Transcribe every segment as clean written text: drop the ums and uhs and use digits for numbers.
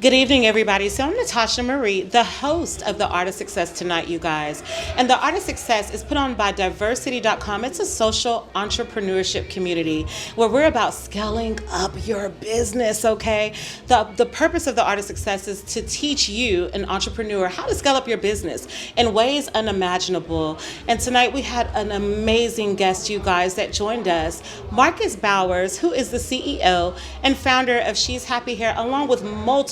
Good evening, everybody. So I'm Natasha Marie, the host of the Art of Success tonight, you guys. And the Art of Success is put on by DiverseCiti.com. It's a social entrepreneurship community where we're about scaling up your business, okay? The purpose of the Art of Success is to teach you, an entrepreneur, how to scale up your business in ways unimaginable. And tonight we had an amazing guest, you guys, that joined us. Marcus Bowers, who is the CEO and founder of She's Happy Hair, along with multiple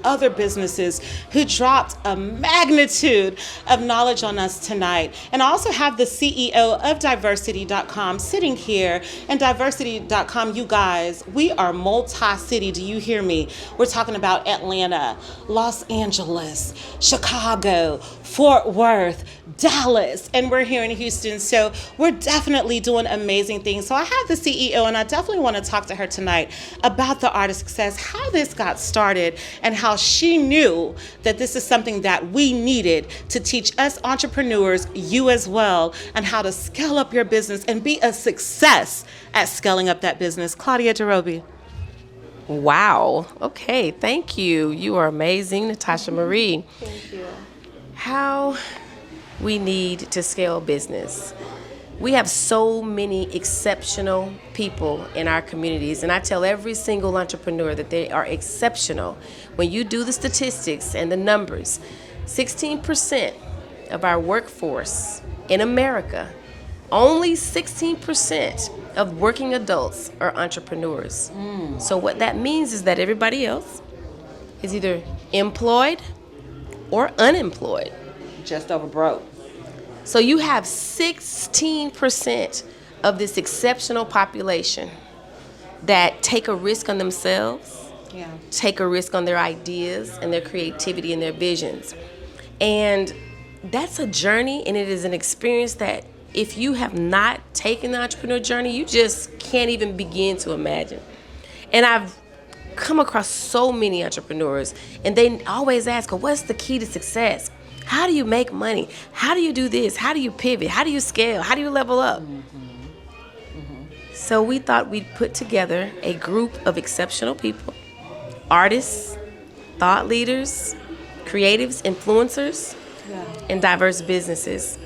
other businesses, who dropped a magnitude of knowledge on us tonight. And I also have the CEO of DiverseCiti.com sitting here. And DiverseCiti.com, you guys, we are multi-city. Do you hear me? We're talking about Atlanta, Los Angeles, Chicago, Fort Worth, Dallas, and we're here in Houston. So we're definitely doing amazing things. So I have the CEO, and I definitely want to talk to her tonight about the Art of Success, how this got started, and how she knew that this is something that we needed to teach us entrepreneurs, you as well, and how to scale up your business and be a success at scaling up that business. Claudia, Darobi. Wow. Okay. Thank you. You are amazing, Natasha Marie. Thank you. How we need to scale business. We have so many exceptional people in our communities, and I tell every single entrepreneur that they are exceptional. When you do the statistics and the numbers, 16% of our workforce in America, only 16% of working adults are entrepreneurs. So what that means is that everybody else is either employed or unemployed. Just over broke. So you have 16% of this exceptional population that take a risk on themselves, take a risk on their ideas and their creativity and their visions. And that's a journey, and it is an experience that if you have not taken the entrepreneur journey, you just can't even begin to imagine. And I've come across so many entrepreneurs, and they always ask, well, what's the key to success? How do you make money? How do you do this? How do you pivot? How do you scale? How do you level up? So we thought we'd put together a group of exceptional people, artists, thought leaders, creatives, influencers, and diverse businesses.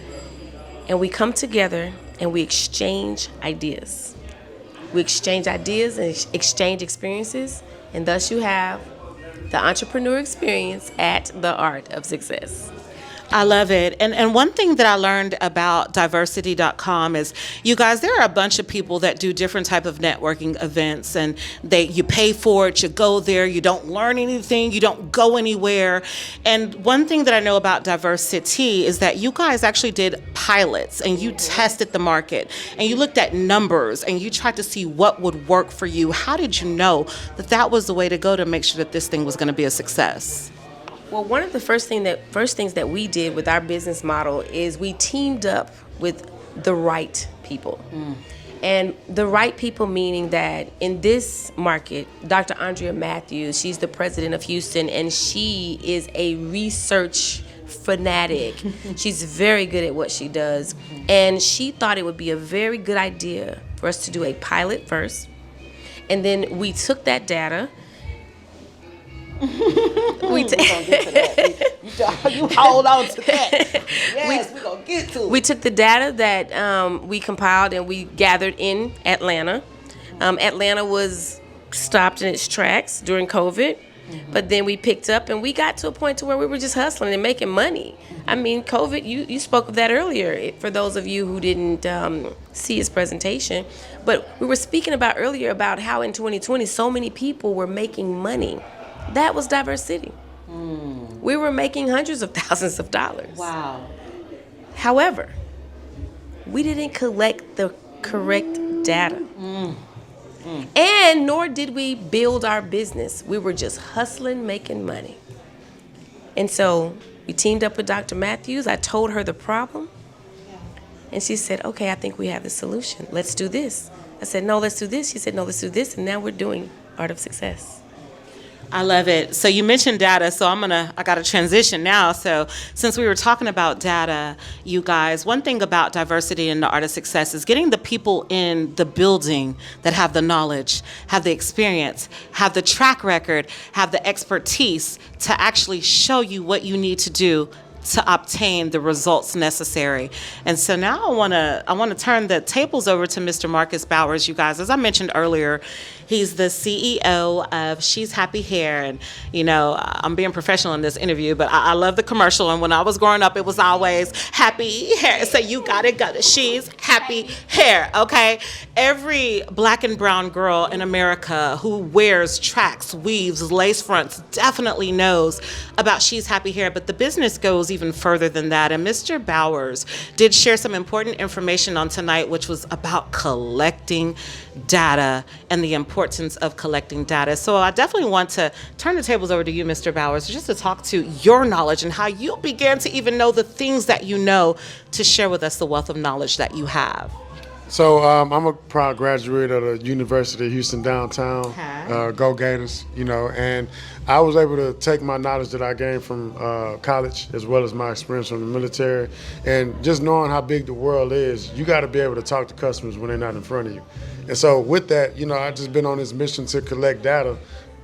And we come together and we exchange ideas. We exchange ideas and exchange experiences, and thus you have the entrepreneur experience at the Art of Success. I love it. And one thing that I learned about DiverseCiti.com is, you guys, there are a bunch of people that do different type of networking events, and you pay for it, you go there, you don't learn anything, you don't go anywhere. And one thing that I know about DiverseCiti is that you guys actually did pilots, and you tested the market, and you looked at numbers, and you tried to see what would work for you. How did you know that that was the way to go to make sure that this thing was going to be a success? Well, one of the first things that we did with our business model is we teamed up with the right people. And the right people meaning that in this market, Dr. Andrea Matthews, she's the president of Houston, and she is a research fanatic. She's very good at what she does. And she thought it would be a very good idea for us to do a pilot first. And then we took that data. We're gonna get to that. You hold on to that. Yes, we're gonna get to it. We took the data that we compiled and we gathered in Atlanta. Atlanta was stopped in its tracks during COVID, but then we picked up and we got to a point to where we were just hustling and making money. I mean, COVID, you spoke of that earlier, for those of you who didn't see his presentation. But we were speaking about earlier about how in 2020 so many people were making money. That was DiverseCiti. We were making hundreds of thousands of dollars. Wow. However, we didn't collect the correct data. And nor did we build our business. We were just hustling, making money. And so we teamed up with Dr. Matthews. I told her the problem. And she said, okay, I think we have the solution. Let's do this. I said, no, let's do this. She said, no, let's do this. And now we're doing Art of Success. I love it. So you mentioned data, so I got to transition now. So since we were talking about data, you guys, one thing about diversity in the art of success is getting the people in the building that have the knowledge, have the experience, have the track record, have the expertise to actually show you what you need to do to obtain the results necessary. And so now I want to turn the tables over to Mr. Marcus Bowers, you guys. As I mentioned earlier, he's the CEO of She's Happy Hair. And, you know, I'm being professional in this interview, but I love the commercial. And when I was growing up, it was always happy hair. So you got it. She's Happy Hair, okay? Every black and brown girl in America who wears tracks, weaves, lace fronts definitely knows about She's Happy Hair. But the business goes even further than that. And Mr. Bowers did share some important information on tonight, which was about collecting data and the importance of collecting data. So I definitely want to turn the tables over to you, Mr. Bowers, just to talk to your knowledge and how you began to even know the things that you know to share with us the wealth of knowledge that you have. So I'm a proud graduate of the University of Houston downtown. Go Gators, you know, and I was able to take my knowledge that I gained from college as well as my experience from the military, and just knowing how big the world is, you got to be able to talk to customers when they're not in front of you. And so with that, you know, I've just been on this mission to collect data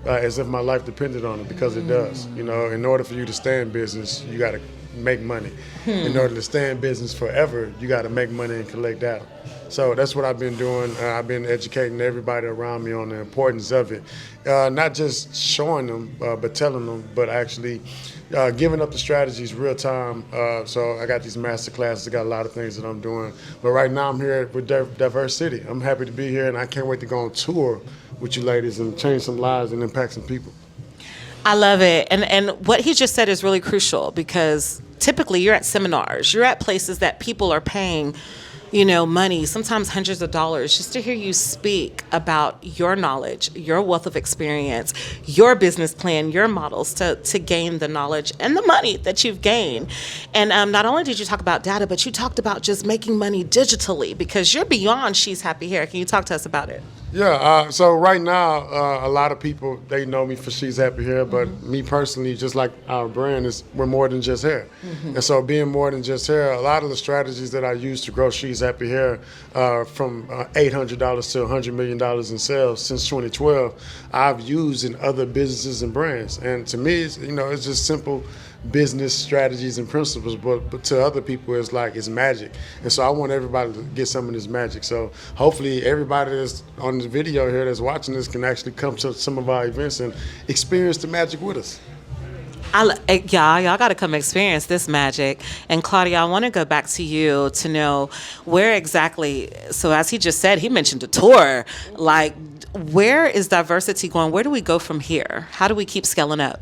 as if my life depended on it, because it does. You know, in order for you to stay in business, you got to make money. In order to stay in business forever, you got to make money and collect data. So that's what I've been doing. I've been educating everybody around me on the importance of it. Not just showing them, but telling them, but actually giving up the strategies real time. So I got these master classes. I got a lot of things that I'm doing. But right now I'm here with DiverseCiti. I'm happy to be here, and I can't wait to go on tour with you ladies and change some lives and impact some people. I love it. And what he just said is really crucial, because typically you're at seminars, you're at places that people are paying, you know, money, sometimes hundreds of dollars, just to hear you speak about your knowledge, your wealth of experience, your business plan, your models to gain the knowledge and the money that you've gained. And not only did you talk about data, but you talked about just making money digitally, because you're beyond She's Happy Hair. Can you talk to us about it? Yeah, so right now, a lot of people, they know me for She's Happy Hair, but me personally, just like our brand, we're more than just hair. And so being more than just hair, a lot of the strategies that I use to grow She's Happy Hair from $800 to $100 million in sales since 2012, I've used in other businesses and brands. And to me, it's just simple business strategies and principles, but to other people it's like it's magic. And so I want everybody to get some of this magic. So hopefully everybody that's on the video here that's watching this can actually come to some of our events and experience the magic with us. Y'all got to come experience this magic. And Claudia, I want to go back to you to know where exactly, so as he just said, he mentioned a tour, like where is DiverseCiti going? Where do we go from here? How do we keep scaling up?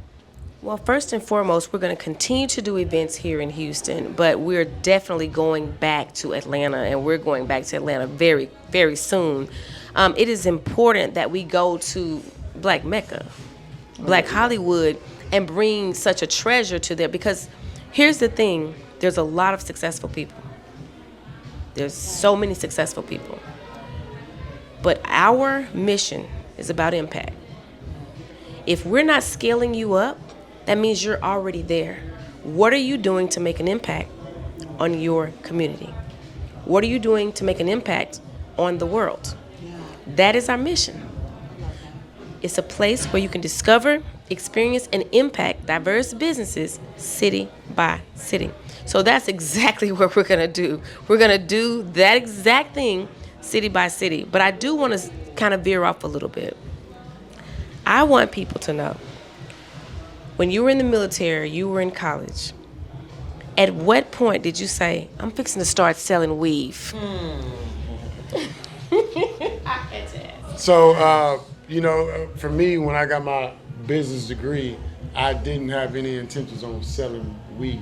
Well, first and foremost, we're going to continue to do events here in Houston, but we're definitely going back to Atlanta, and we're going back to Atlanta very, very soon. It is important that we go to Black Mecca, Black Hollywood, and bring such a treasure to there, because here's the thing, there's a lot of successful people. There's so many successful people. But our mission is about impact. If we're not scaling you up, that means you're already there. What are you doing to make an impact on your community? What are you doing to make an impact on the world? That is our mission. It's a place where you can discover, experience, and impact diverse businesses city by city. So that's exactly what we're going to do. We're going to do that exact thing city by city. But I do want to kind of veer off a little bit. I want people to know, when you were in the military, you were in college, at what point did you say, I'm fixing to start selling weave? So, for me, when I got my business degree, I didn't have any intentions on selling weave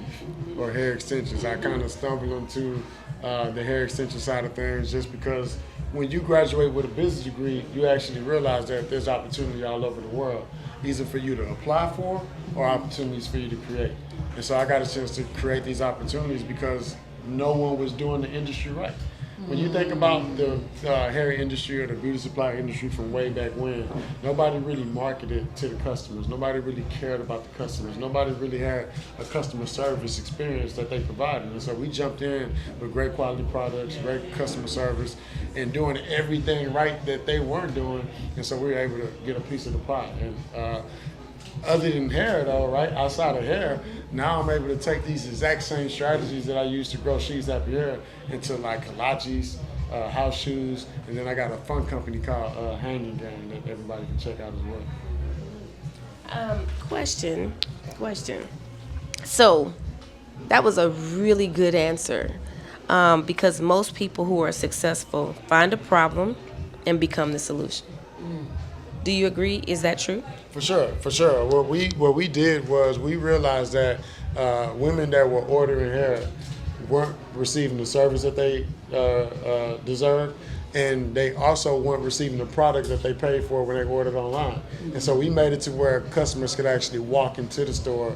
or hair extensions. I kind of stumbled into the hair extension side of things just because when you graduate with a business degree, you actually realize that there's opportunity all over the world, either for you to apply for or opportunities for you to create. And so I got a chance to create these opportunities because no one was doing the industry right. When you think about the hair industry or the beauty supply industry from way back when, nobody really marketed to the customers. Nobody really cared about the customers. Nobody really had a customer service experience that they provided. And so we jumped in with great quality products, great customer service, and doing everything right that they weren't doing. And so we were able to get a piece of the pie. And other than hair, though, right, outside of hair, now I'm able to take these exact same strategies that I used to grow She's Happy Hair into like kolaches, house shoes, and then I got a fun company called Hanging Game that everybody can check out as well. Question. So that was a really good answer, because most people who are successful find a problem and become the solution. Do you agree? Is that true? For sure. What we did was we realized that women that were ordering hair weren't receiving the service that they deserved, and they also weren't receiving the product that they paid for when they ordered online. And so we made it to where customers could actually walk into the store,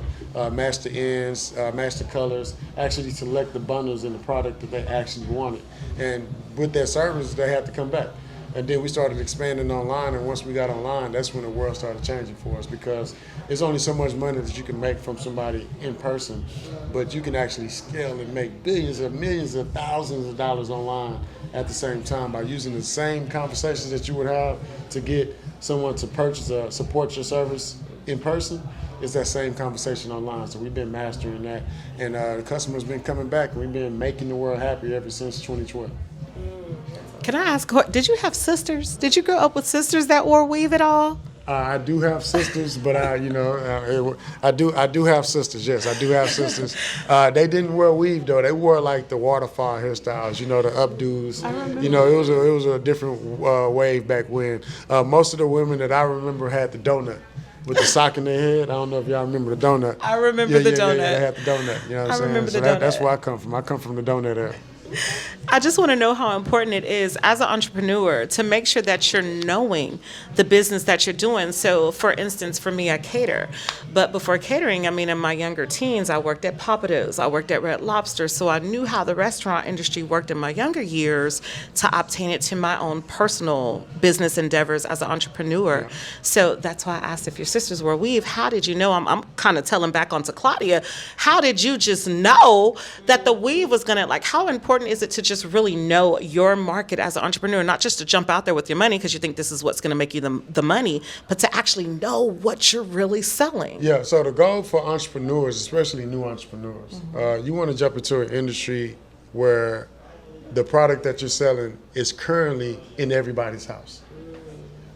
match the ends, match the colors, actually select the bundles and the product that they actually wanted. And with that service, they had to come back. And then we started expanding online, and once we got online, that's when the world started changing for us, because there's only so much money that you can make from somebody in person, but you can actually scale and make billions of millions of thousands of dollars online at the same time by using the same conversations that you would have to get someone to purchase or support your service in person. It's that same conversation online. So we've been mastering that, and the customers been coming back, and we've been making the world happy ever since 2012. Can I ask, did you have sisters? Did you grow up with sisters that wore weave at all? I do have sisters, but I do have sisters. Yes, I do have sisters. They didn't wear weave though. They wore like the waterfall hairstyles. The updos. It was a different wave back when. Most of the women that I remember had the donut with the sock in their head. I don't know if y'all remember the donut. I remember the donut. Yeah, they had the donut. You know what I'm saying? Remember the donut. That's where I come from. I come from the donut era. I just want to know how important it is as an entrepreneur to make sure that you're knowing the business that you're doing. So, for instance, for me, I cater. But before catering, in my younger teens, I worked at Papados. I worked at Red Lobster. So I knew how the restaurant industry worked in my younger years to obtain it to my own personal business endeavors as an entrepreneur. Yeah. So that's why I asked if your sisters were weave. How did you know? I'm kind of telling back onto Claudia. How did you just know that the weave was going to, how important is it to just really know your market as an entrepreneur, not just to jump out there with your money because you think this is what's going to make you the money, but to actually know what you're really selling? Yeah, so the goal for entrepreneurs, especially new entrepreneurs, you want to jump into an industry where the product that you're selling is currently in everybody's house.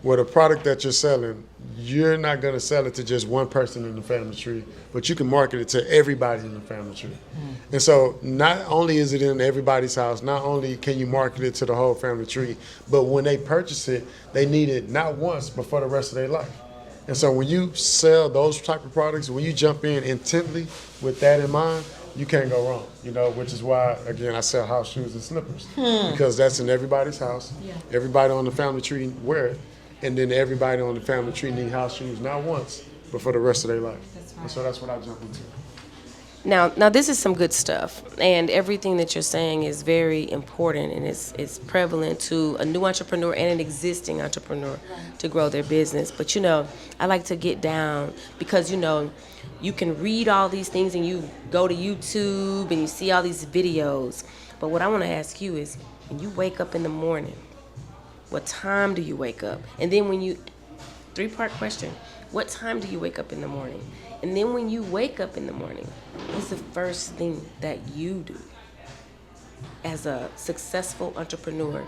Where the product that you're selling, you're not going to sell it to just one person in the family tree, but you can market it to everybody in the family tree. And so not only is it in everybody's house, not only can you market it to the whole family tree, but when they purchase it, they need it not once, but for the rest of their life. And so when you sell those type of products, when you jump in intently with that in mind, you can't go wrong, which is why, again, I sell house shoes and slippers, because that's in everybody's house. Yeah. Everybody on the family tree wear it. And then everybody on the family tree need house shoes, not once, but for the rest of their life. That's right. And so that's what I jump into. Now this is some good stuff, and everything that you're saying is very important, and it's prevalent to a new entrepreneur and an existing entrepreneur to grow their business. But I like to get down because you can read all these things and you go to YouTube and you see all these videos. But what I want to ask you is, when you wake up in the morning, what time do you wake up? And then three-part question. What time do you wake up in the morning? And then when you wake up in the morning, what's the first thing that you do as a successful entrepreneur?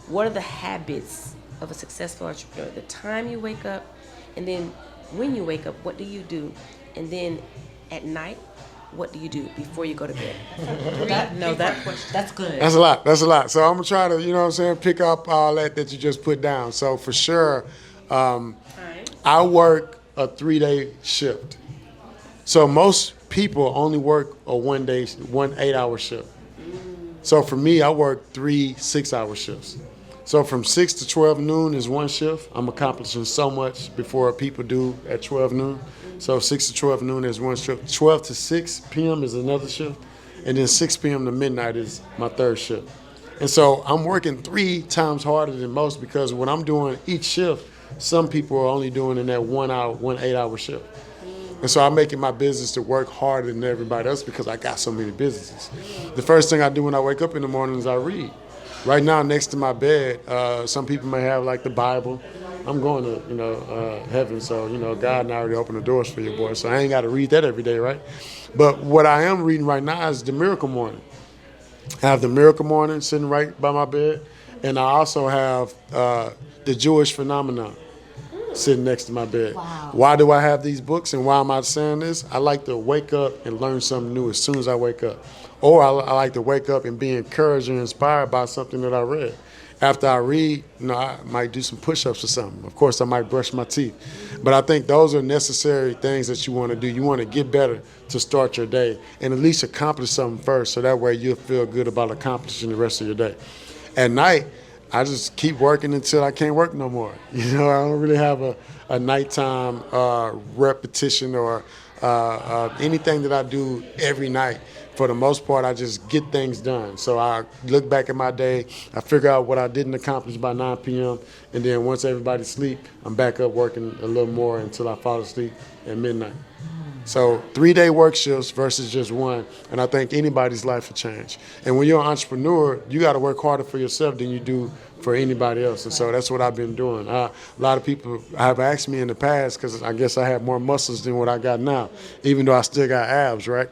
What are the habits of a successful entrepreneur? The time you wake up, and then when you wake up, what do you do? And then at night, what do you do before you go to bed? That's good. That's a lot. So I'm going to try to, pick up all that you just put down. So for sure, I work a 3-day shift. So most people only work a 1 8-hour shift. So for me, I work 3 6-hour shifts. So from 6 to 12 noon is one shift. I'm accomplishing so much before people do at 12 noon. So 6 to 12 noon is one shift. 12 to 6 p.m. is another shift. And then 6 p.m. to midnight is my third shift. And so I'm working 3 times harder than most because when I'm doing each shift, some people are only doing in that 1 8-hour shift. And so I make it my business to work harder than everybody else because I got so many businesses. The first thing I do when I wake up in the morning is I read. Right now, next to my bed, some people may have like the Bible. I'm going to, heaven, so, God already opened the doors for you, boy. So I ain't got to read that every day, right? But what I am reading right now is the Miracle Morning. I have the Miracle Morning sitting right by my bed, and I also have the Jewish Phenomenon sitting next to my bed. Wow. Why do I have these books, and why am I saying this? I like to wake up and learn something new as soon as I wake up. Or I like to wake up and be encouraged and inspired by something that I read. After I read, I might do some push-ups or something. Of course, I might brush my teeth. But I think those are necessary things that you want to do. You want to get better to start your day and at least accomplish something first, so that way you'll feel good about accomplishing the rest of your day. At night, I just keep working until I can't work no more. I don't really have a nighttime repetition or anything that I do every night. For the most part, I just get things done. So I look back at my day, I figure out what I didn't accomplish by 9 p.m., and then once everybody sleep, I'm back up working a little more until I fall asleep at midnight. So 3-day work shifts versus just 1, and I think anybody's life will change. And when you're an entrepreneur, you got to work harder for yourself than you do for anybody else, and so that's what I've been doing. A lot of people have asked me in the past, because I guess I have more muscles than what I got now, even though I still got abs, right?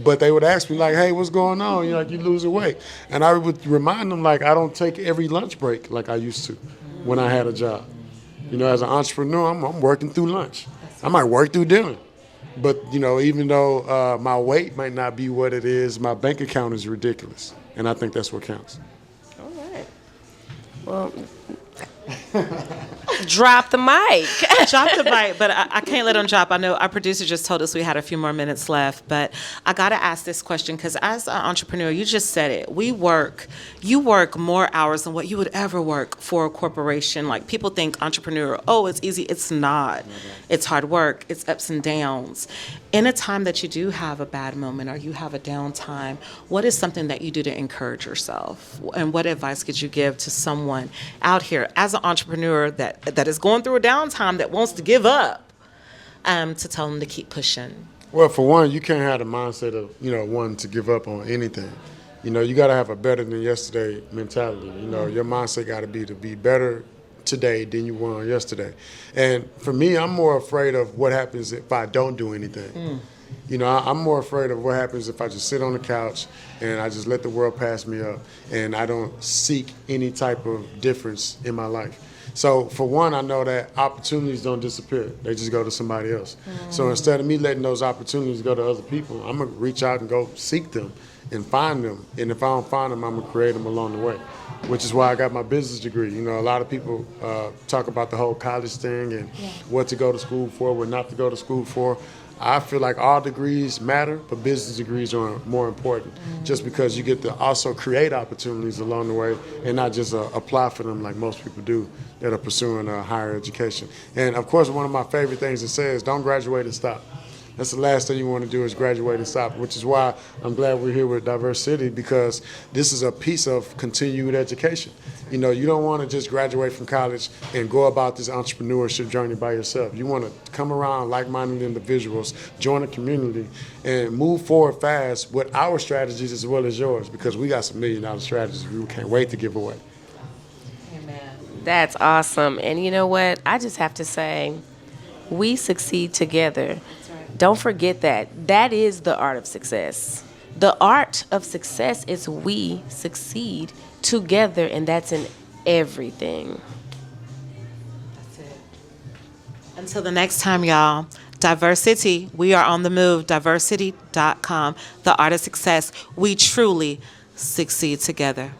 But they would ask me like, hey, what's going on? You're losing weight. And I would remind them like I don't take every lunch break like I used to when I had a job. As an entrepreneur, I'm working through lunch. I might work through dinner. But, even though my weight might not be what it is, my bank account is ridiculous. And I think that's what counts. All right. Well, drop the mic. Drop the mic, but I can't let him drop. I know our producer just told us we had a few more minutes left, but I got to ask this question because as an entrepreneur, you just said it. You work more hours than what you would ever work for a corporation. Like people think entrepreneur, it's easy. It's not. It's hard work. It's ups and downs. In a time that you do have a bad moment or you have a downtime, what is something that you do to encourage yourself? And what advice could you give to someone out here as an entrepreneur that is going through a downtime that wants to give up, to tell them to keep pushing? Well, for one, you can't have the mindset of, wanting to give up on anything. You got to have a better than yesterday mentality. Your mindset got to be better today than you were on yesterday. And for me, I'm more afraid of what happens if I don't do anything. I'm more afraid of what happens if I just sit on the couch and I just let the world pass me up and I don't seek any type of difference in my life. So for one, I know that opportunities don't disappear. They just go to somebody else. So instead of me letting those opportunities go to other people, I'm going to reach out and go seek them and find them. And if I don't find them, I'm going to create them along the way, which is why I got my business degree. A lot of people talk about the whole college thing and what to go to school for, what not to go to school for. I feel like all degrees matter, but business degrees are more important just because you get to also create opportunities along the way and not just apply for them like most people do that are pursuing a higher education. And, of course, one of my favorite things to say is don't graduate and stop. That's the last thing you want to do is graduate and stop, which is why I'm glad we're here with DiverseCiti, because this is a piece of continued education. You don't want to just graduate from college and go about this entrepreneurship journey by yourself. You want to come around like-minded individuals, join a community, and move forward fast with our strategies as well as yours, because we got some $1 million strategies we can't wait to give away. Amen. That's awesome. And you know what? I just have to say, we succeed together. Don't forget that. That is the art of success. The art of success is we succeed together, and that's in everything. That's it. Until the next time, y'all, DiverseCiti, we are on the move, DiverseCiti.com, the art of success. We truly succeed together.